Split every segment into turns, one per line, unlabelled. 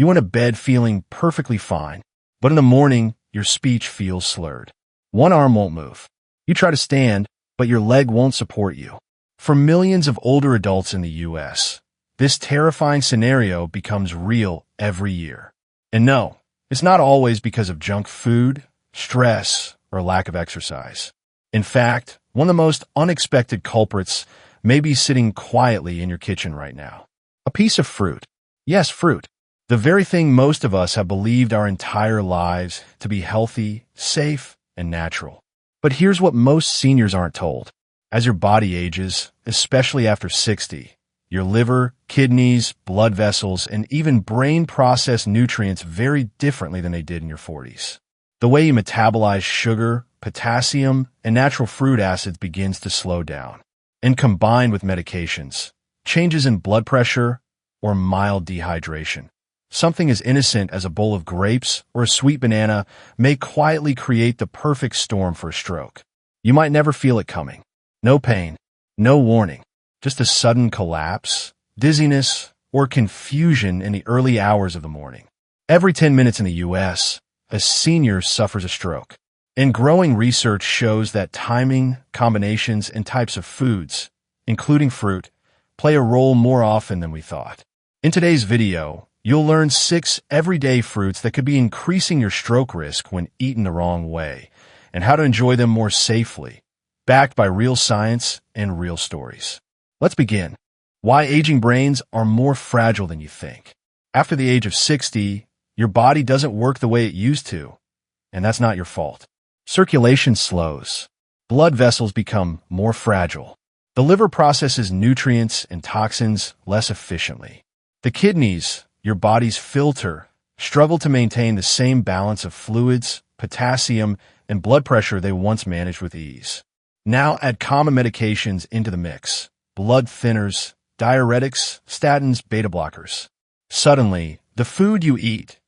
You went to bed feeling perfectly fine, but in the morning, your speech feels slurred. One arm won't move. You try to stand, but your leg won't support you. For millions of older adults in the U.S., this terrifying scenario becomes real every year. And no, it's not always because of junk food, stress, or lack of exercise. In fact, one of the most unexpected culprits may be sitting quietly in your kitchen right now. A piece of fruit. Yes, fruit. The very thing most of us have believed our entire lives to be healthy, safe, and natural. But here's what most seniors aren't told. As your body ages, especially after 60, your liver, kidneys, blood vessels, and even brain process nutrients very differently than they did in your 40s. The way you metabolize sugar, potassium, and natural fruit acids begins to slow down. And combined with medications, changes in blood pressure, or mild dehydration. Something as innocent as a bowl of grapes or a sweet banana may quietly create the perfect storm for a stroke. You might never feel it coming. No pain, no warning, just a sudden collapse, dizziness, or confusion in the early hours of the morning. Every 10 minutes in the U.S., a senior suffers a stroke. And growing research shows that timing, combinations, and types of foods, including fruit, play a role more often than we thought. In today's video, you'll learn 6 everyday fruits that could be increasing your stroke risk when eaten the wrong way, and how to enjoy them more safely, backed by real science and real stories. Let's begin. Why aging brains are more fragile than you think. After the age of 60, your body doesn't work the way it used to, and that's not your fault. Circulation slows. Blood vessels become more fragile. The liver processes nutrients and toxins less efficiently. The kidneys, your body's filter, struggle to maintain the same balance of fluids, potassium, and blood pressure they once managed with ease. Now add common medications into the mix: blood thinners, diuretics, statins, beta blockers. Suddenly, the food you eat,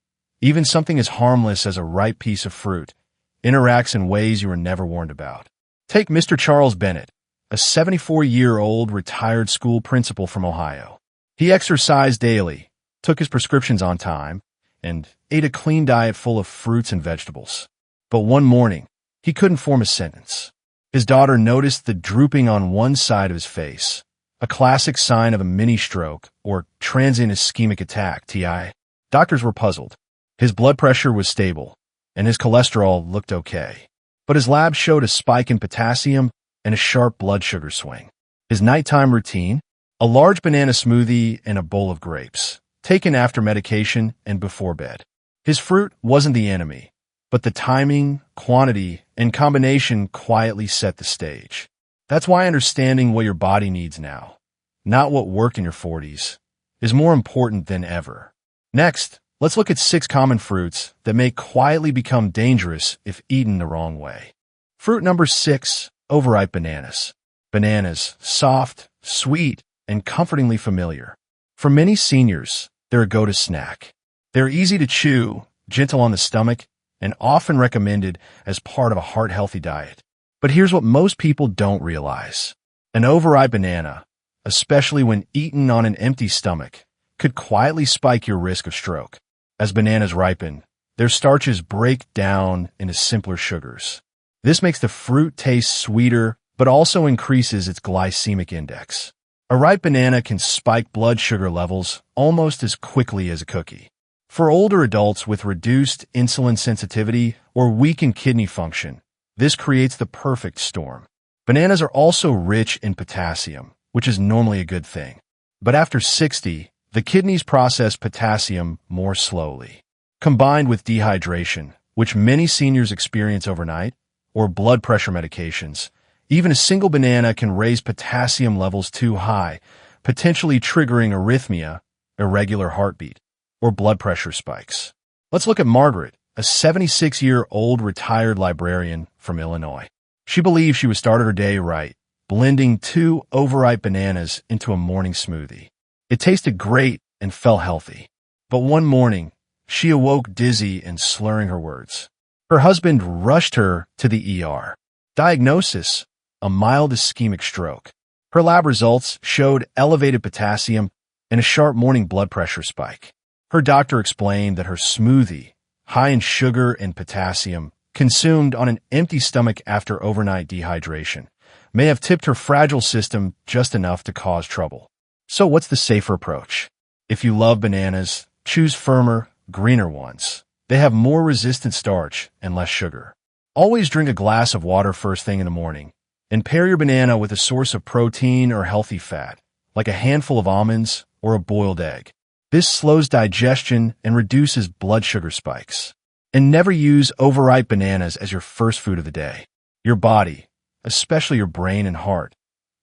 even something as harmless as a ripe piece of fruit, interacts in ways you were never warned about. Take Mr. Charles Bennett, a 74-year-old retired school principal from Ohio. He exercised daily, took his prescriptions on time, and ate a clean diet full of fruits and vegetables. But one morning, he couldn't form a sentence. His daughter noticed the drooping on one side of his face, a classic sign of a mini-stroke or transient ischemic attack, TI. Doctors were puzzled. His blood pressure was stable, and his cholesterol looked okay. But his lab showed a spike in potassium and a sharp blood sugar swing. His nighttime routine? A large banana smoothie and a bowl of grapes, taken after medication and before bed. His fruit wasn't the enemy, but the timing, quantity, and combination quietly set the stage. That's why understanding what your body needs now, not what worked in your 40s, is more important than ever. Next, let's look at 6 common fruits that may quietly become dangerous if eaten the wrong way. Fruit number 6, overripe bananas. Bananas, soft, sweet, and comfortingly familiar. For many seniors, they're a go-to snack. They're easy to chew, gentle on the stomach, and often recommended as part of a heart-healthy diet. But here's what most people don't realize. An overripe banana, especially when eaten on an empty stomach, could quietly spike your risk of stroke. As bananas ripen, their starches break down into simpler sugars. This makes the fruit taste sweeter, but also increases its glycemic index. A ripe banana can spike blood sugar levels almost as quickly as a cookie. For older adults with reduced insulin sensitivity or weakened kidney function, this creates the perfect storm. Bananas are also rich in potassium, which is normally a good thing. But after 60, the kidneys process potassium more slowly. Combined with dehydration, which many seniors experience overnight, or blood pressure medications, even a single banana can raise potassium levels too high, potentially triggering arrhythmia, irregular heartbeat, or blood pressure spikes. Let's look at Margaret, a 76-year-old retired librarian from Illinois. She believed she would start her day right, blending 2 overripe bananas into a morning smoothie. It tasted great and felt healthy. But one morning, she awoke dizzy and slurring her words. Her husband rushed her to the ER. Diagnosis: a mild ischemic stroke. Her lab results showed elevated potassium and a sharp morning blood pressure spike. Her doctor explained that her smoothie, high in sugar and potassium, consumed on an empty stomach after overnight dehydration, may have tipped her fragile system just enough to cause trouble. So what's the safer approach? If you love bananas, choose firmer, greener ones. They have more resistant starch and less sugar. Always drink a glass of water first thing in the morning, and pair your banana with a source of protein or healthy fat, like a handful of almonds or a boiled egg. This slows digestion and reduces blood sugar spikes. And never use overripe bananas as your first food of the day. Your body, especially your brain and heart,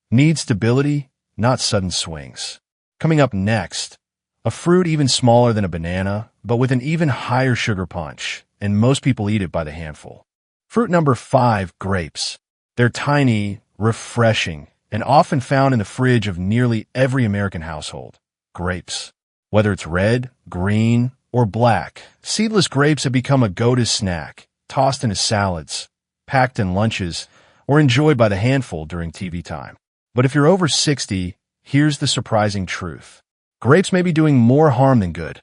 needs stability, not sudden swings. Coming up next, a fruit even smaller than a banana, but with an even higher sugar punch, and most people eat it by the handful. Fruit number 5, grapes. They're tiny, refreshing, and often found in the fridge of nearly every American household. Grapes. Whether it's red, green, or black, seedless grapes have become a go-to snack, tossed into salads, packed in lunches, or enjoyed by the handful during TV time. But if you're over 60, here's the surprising truth. Grapes may be doing more harm than good,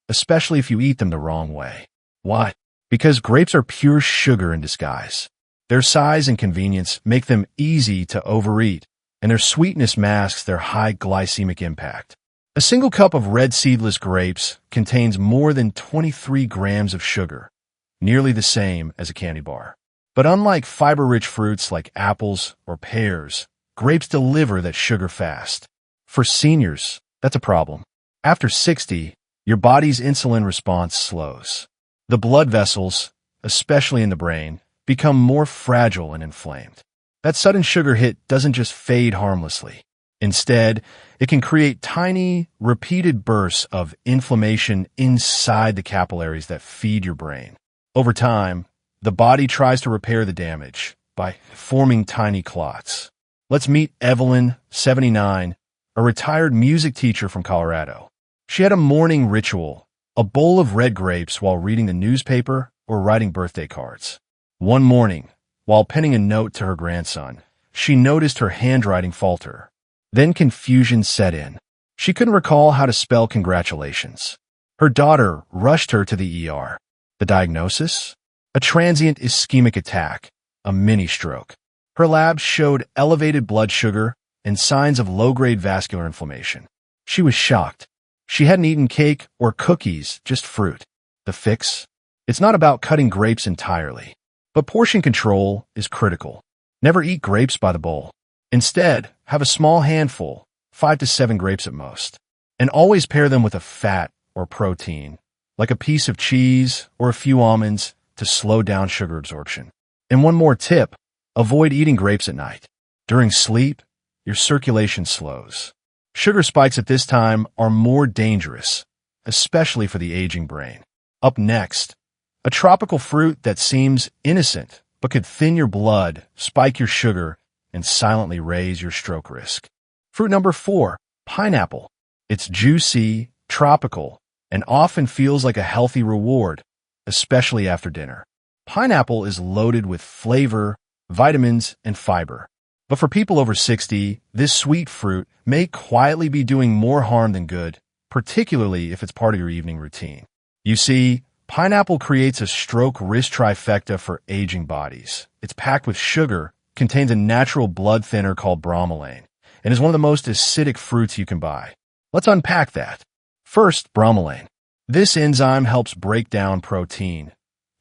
especially if you eat them the wrong way. Why? Because grapes are pure sugar in disguise. Their size and convenience make them easy to overeat, and their sweetness masks their high glycemic impact. A single cup of red seedless grapes contains more than 23 grams of sugar, nearly the same as a candy bar. But unlike fiber-rich fruits like apples or pears, grapes deliver that sugar fast. For seniors, that's a problem. After 60, your body's insulin response slows. The blood vessels, especially in the brain, become more fragile and inflamed. That sudden sugar hit doesn't just fade harmlessly. Instead, it can create tiny, repeated bursts of inflammation inside the capillaries that feed your brain. Over time, the body tries to repair the damage by forming tiny clots. Let's meet Evelyn, 79, a retired music teacher from Colorado. She had a morning ritual, a bowl of red grapes while reading the newspaper or writing birthday cards. One morning, while penning a note to her grandson, she noticed her handwriting falter. Then confusion set in. She couldn't recall how to spell congratulations. Her daughter rushed her to the ER. The diagnosis? A transient ischemic attack, a mini-stroke. Her labs showed elevated blood sugar and signs of low-grade vascular inflammation. She was shocked. She hadn't eaten cake or cookies, just fruit. The fix? It's not about cutting grapes entirely, but portion control is critical. Never eat grapes by the bowl. Instead, have a small handful, 5 to 7 grapes at most, and always pair them with a fat or protein, like a piece of cheese or a few almonds to slow down sugar absorption. And one more tip, avoid eating grapes at night. During sleep, your circulation slows. Sugar spikes at this time are more dangerous, especially for the aging brain. Up next, a tropical fruit that seems innocent but could thin your blood, spike your sugar, and silently raise your stroke risk. Fruit number 4, pineapple. It's juicy, tropical, and often feels like a healthy reward, especially after dinner. Pineapple is loaded with flavor, vitamins, and fiber. But for people over 60, this sweet fruit may quietly be doing more harm than good, particularly if it's part of your evening routine. You see, pineapple creates a stroke risk trifecta for aging bodies. It's packed with sugar, contains a natural blood thinner called bromelain, and is one of the most acidic fruits you can buy. Let's unpack that. First, bromelain. This enzyme helps break down protein.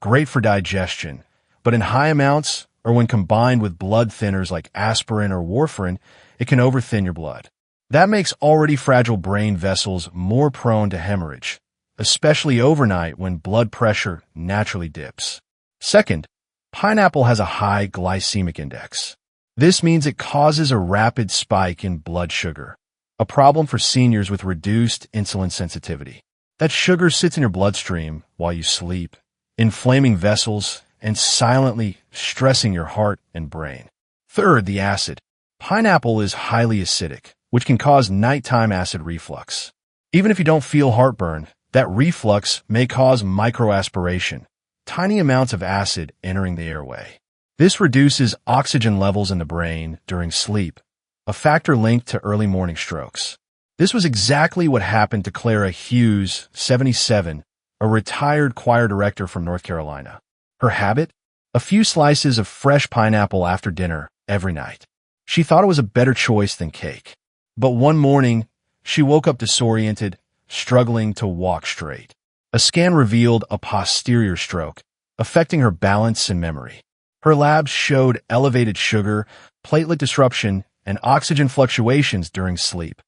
Great for digestion, but in high amounts, or when combined with blood thinners like aspirin or warfarin, it can overthin your blood. That makes already fragile brain vessels more prone to hemorrhage, especially overnight when blood pressure naturally dips. Second, pineapple has a high glycemic index. This means it causes a rapid spike in blood sugar, a problem for seniors with reduced insulin sensitivity. That sugar sits in your bloodstream while you sleep, inflaming vessels and silently stressing your heart and brain. Third, the acid. Pineapple is highly acidic, which can cause nighttime acid reflux. Even if you don't feel heartburn, that reflux may cause microaspiration, tiny amounts of acid entering the airway. This reduces oxygen levels in the brain during sleep, a factor linked to early morning strokes. This was exactly what happened to Clara Hughes, 77, a retired choir director from North Carolina. Her habit? A few slices of fresh pineapple after dinner every night. She thought it was a better choice than cake. But one morning, she woke up disoriented, struggling to walk straight. A scan revealed a posterior stroke, affecting her balance and memory. Her labs showed elevated sugar, platelet disruption, and oxygen fluctuations during sleep,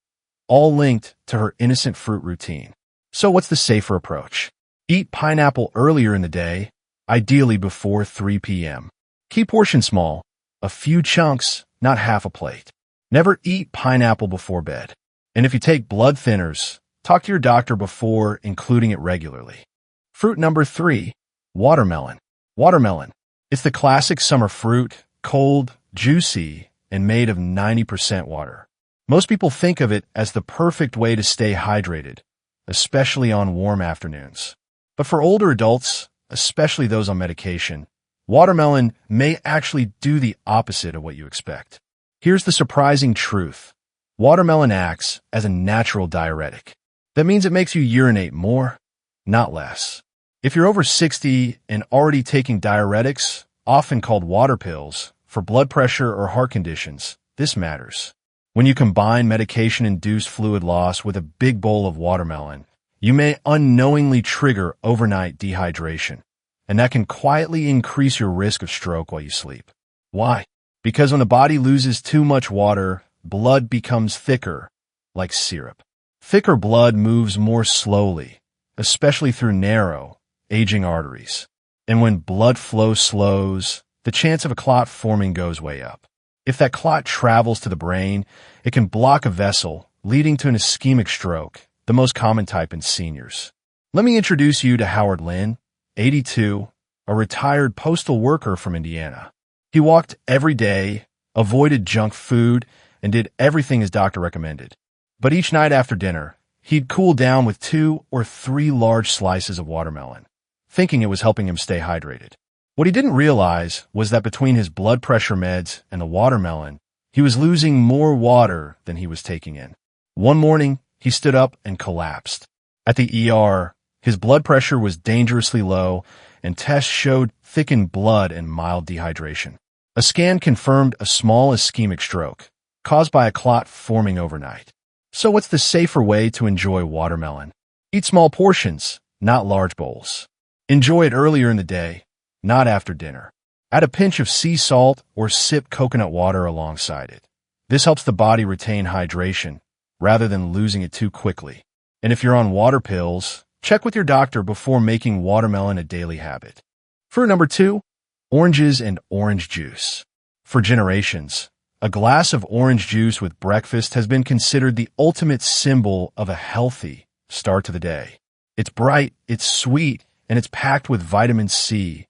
all linked to her innocent fruit routine. So what's the safer approach? Eat pineapple earlier in the day, ideally before 3 p.m. Keep portion small, a few chunks, not half a plate. Never eat pineapple before bed. And if you take blood thinners, talk to your doctor before including it regularly. Fruit number 3, watermelon. Watermelon. It's the classic summer fruit, cold, juicy, and made of 90% water. Most people think of it as the perfect way to stay hydrated, especially on warm afternoons. But for older adults, especially those on medication, watermelon may actually do the opposite of what you expect. Here's the surprising truth. Watermelon acts as a natural diuretic. That means it makes you urinate more, not less. If you're over 60 and already taking diuretics, often called water pills, for blood pressure or heart conditions, this matters. When you combine medication-induced fluid loss with a big bowl of watermelon, you may unknowingly trigger overnight dehydration, and that can quietly increase your risk of stroke while you sleep. Why? Because when the body loses too much water, blood becomes thicker, like syrup. Thicker blood moves more slowly, especially through narrow, aging arteries. And when blood flow slows, the chance of a clot forming goes way up. If that clot travels to the brain, it can block a vessel, leading to an ischemic stroke, the most common type in seniors. Let me introduce you to Howard Lynn, 82, a retired postal worker from Indiana. He walked every day, avoided junk food, and did everything his doctor recommended. But each night after dinner, he'd cool down with 2 or 3 large slices of watermelon, thinking it was helping him stay hydrated. What he didn't realize was that between his blood pressure meds and the watermelon, he was losing more water than he was taking in. One morning, he stood up and collapsed. At the ER, his blood pressure was dangerously low, and tests showed thickened blood and mild dehydration. A scan confirmed a small ischemic stroke, caused by a clot forming overnight. So what's the safer way to enjoy watermelon? Eat small portions, not large bowls. Enjoy it earlier in the day, not after dinner. Add a pinch of sea salt or sip coconut water alongside it. This helps the body retain hydration, rather than losing it too quickly. And if you're on water pills, check with your doctor before making watermelon a daily habit. Fruit number 2, oranges and orange juice. For generations, a glass of orange juice with breakfast has been considered the ultimate symbol of a healthy start to the day. It's bright, it's sweet, and it's packed with vitamin C,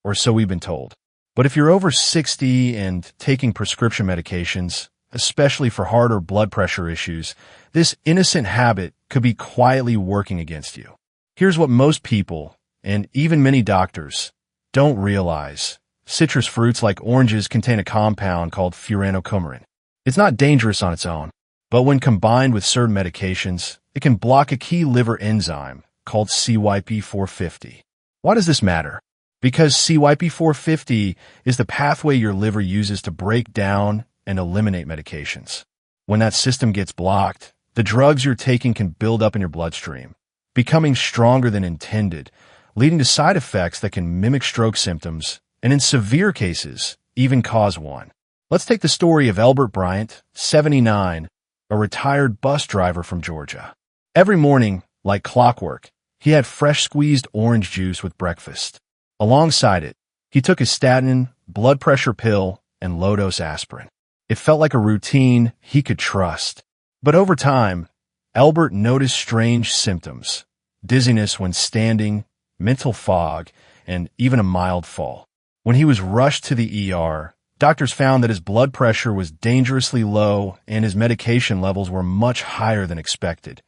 or so we've been told. But if you're over 60 and taking prescription medications, especially for heart or blood pressure issues, this innocent habit could be quietly working against you. Here's what most people, and even many doctors, don't realize. Citrus fruits like oranges contain a compound called furanocoumarin. It's not dangerous on its own, but when combined with certain medications, it can block a key liver enzyme called CYP450. Why does this matter? Because CYP450 is the pathway your liver uses to break down and eliminate medications. When that system gets blocked, the drugs you're taking can build up in your bloodstream, becoming stronger than intended, leading to side effects that can mimic stroke symptoms, and in severe cases, even cause one. Let's take the story of Albert Bryant, 79, a retired bus driver from Georgia. Every morning, like clockwork, he had fresh squeezed orange juice with breakfast. Alongside it, he took a statin, blood pressure pill, and low-dose aspirin. It felt like a routine he could trust. But over time, Albert noticed strange symptoms: dizziness when standing, mental fog, and even a mild fall. When he was rushed to the ER, doctors found that his blood pressure was dangerously low and his medication levels were much higher than expected,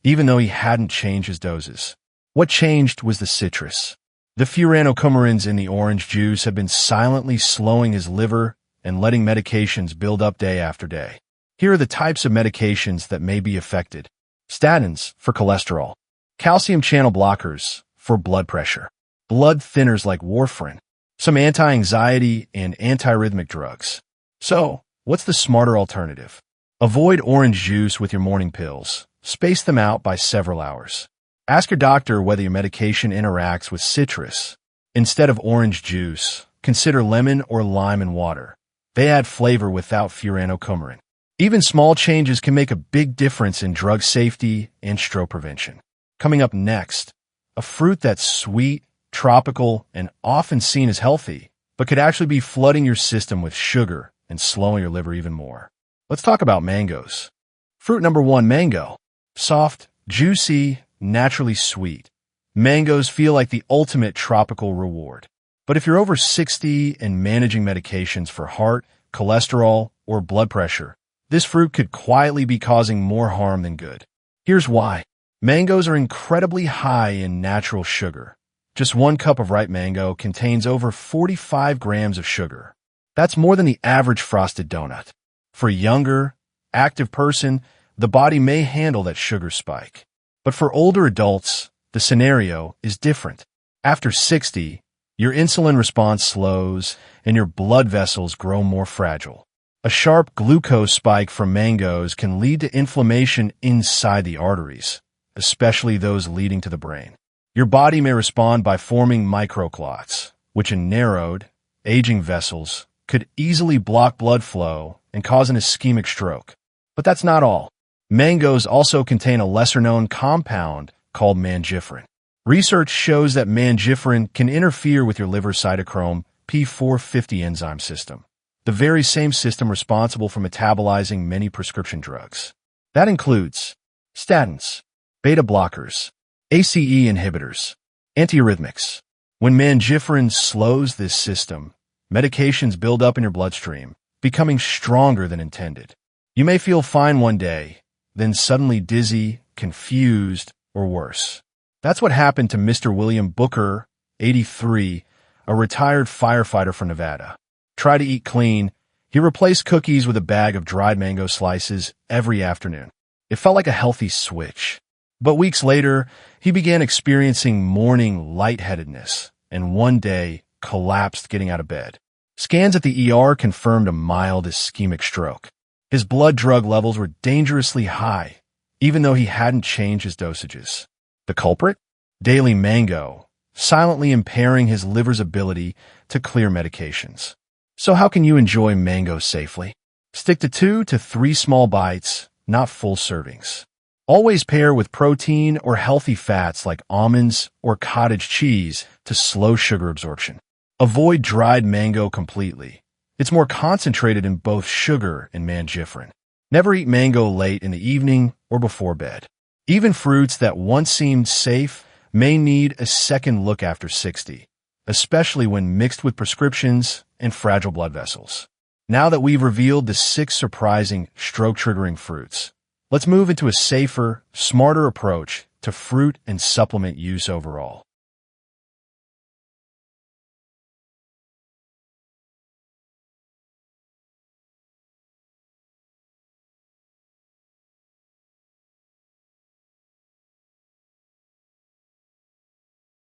even though he hadn't changed his doses. What changed was the citrus. The furanocoumarins in the orange juice had been silently slowing his liver and letting medications build up day after day. Here are the types of medications that may be affected. Statins for cholesterol. Calcium channel blockers for blood pressure. Blood thinners like warfarin. Some anti-anxiety and antiarrhythmic drugs. So, what's the smarter alternative? Avoid orange juice with your morning pills. Space them out by several hours. Ask your doctor whether your medication interacts with citrus. Instead of orange juice, consider lemon or lime in water. They add flavor without furanocoumarin. Even small changes can make a big difference in drug safety and stroke prevention. Coming up next, a fruit that's sweet, tropical, and often seen as healthy, but could actually be flooding your system with sugar and slowing your liver even more. Let's talk about mangoes. Fruit number 1, mango. Soft, juicy, naturally sweet. Mangoes feel like the ultimate tropical reward. But if you're over 60 and managing medications for heart, cholesterol, or blood pressure, this fruit could quietly be causing more harm than good. Here's why. Mangoes are incredibly high in natural sugar. Just 1 cup of ripe mango contains over 45 grams of sugar. That's more than the average frosted donut. For a younger, active person, the body may handle that sugar spike. But for older adults, the scenario is different. After 60, your insulin response slows and your blood vessels grow more fragile. A sharp glucose spike from mangoes can lead to inflammation inside the arteries, especially those leading to the brain. Your body may respond by forming microclots, which in narrowed, aging vessels could easily block blood flow and cause an ischemic stroke. But that's not all. Mangoes also contain a lesser-known compound called mangifrin. Research shows that mangifrin can interfere with your liver cytochrome P450 enzyme system, the very same system responsible for metabolizing many prescription drugs. That includes statins, beta blockers, ACE inhibitors, antiarrhythmics. When mangifrin slows this system, medications build up in your bloodstream, becoming stronger than intended. You may feel fine one day, then suddenly dizzy, confused, or worse. That's what happened to Mr. William Booker, 83, a retired firefighter from Nevada. Try to eat clean. He replaced cookies with a bag of dried mango slices every afternoon. It felt like a healthy switch. But weeks later, he began experiencing morning lightheadedness and one day collapsed getting out of bed. Scans at the ER confirmed a mild ischemic stroke. His blood drug levels were dangerously high, even though he hadn't changed his dosages. The culprit? Daily mango, silently impairing his liver's ability to clear medications. So how can you enjoy mango safely? Stick to 2 to 3 small bites, not full servings. Always pair with protein or healthy fats like almonds or cottage cheese to slow sugar absorption. Avoid dried mango completely. It's more concentrated in both sugar and mangifrin. Never eat mango late in the evening or before bed. Even fruits that once seemed safe may need a second look after 60, especially when mixed with prescriptions and fragile blood vessels. Now that we've revealed the 6 surprising stroke-triggering fruits, let's move into a safer, smarter approach to fruit and supplement use overall.